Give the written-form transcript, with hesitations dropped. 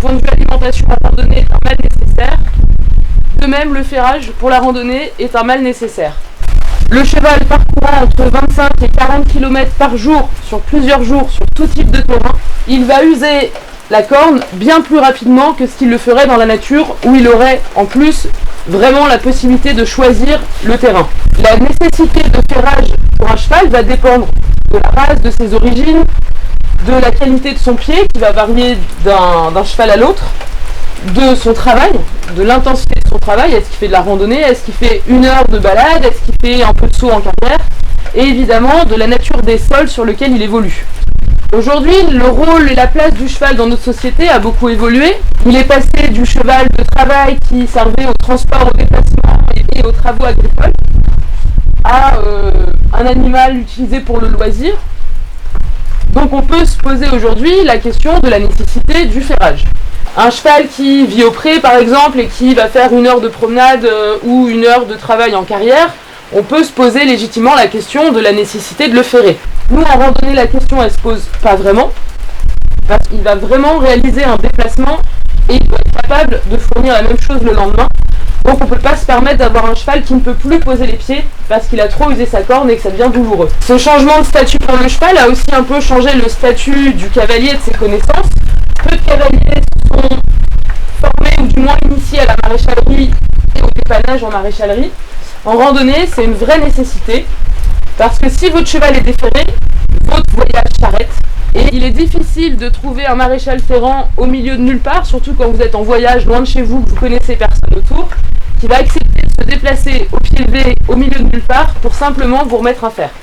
point de vue alimentation, la randonnée est un mal nécessaire. De même, le ferrage pour la randonnée est un mal nécessaire. Le cheval parcourant entre 25 et 40 km par jour sur plusieurs jours sur tout type de terrain, il va user la corne bien plus rapidement que ce qu'il le ferait dans la nature où il aurait en plus vraiment la possibilité de choisir le terrain. La nécessité de ferrage pour un cheval va dépendre de la race, de ses origines, de la qualité de son pied qui va varier d'un cheval à l'autre, de son travail, de l'intensité de son travail, est-ce qu'il fait de la randonnée, est-ce qu'il fait 1 heure de balade, est-ce qu'il fait un peu de saut en carrière, et évidemment de la nature des sols sur lesquels il évolue. Aujourd'hui, le rôle et la place du cheval dans notre société a beaucoup évolué. Il est passé du cheval de travail qui servait au transport, au déplacement et aux travaux agricoles à un animal utilisé pour le loisir. Donc on peut se poser aujourd'hui la question de la nécessité du ferrage. Un cheval qui vit au pré par exemple et qui va faire 1 heure de promenade ou 1 heure de travail en carrière, on peut se poser légitimement la question de la nécessité de le ferrer. Nous, en randonnée, la question, elle se pose pas vraiment, parce qu'il va vraiment réaliser un déplacement et il doit être capable de fournir la même chose le lendemain. Donc on ne peut pas se permettre d'avoir un cheval qui ne peut plus poser les pieds parce qu'il a trop usé sa corne et que ça devient douloureux. Ce changement de statut pour le cheval a aussi un peu changé le statut du cavalier et de ses connaissances. Peu de cavaliers sont formés ou du moins initiés à la maréchalerie et au dépannage en maréchalerie. En randonnée, c'est une vraie nécessité parce que si votre cheval est déferré, votre voyage s'arrête. Et il est difficile de trouver un maréchal ferrant au milieu de nulle part, surtout quand vous êtes en voyage loin de chez vous, que vous connaissez personne autour, qui va accepter de se déplacer au pied levé au milieu de nulle part pour simplement vous remettre un fer.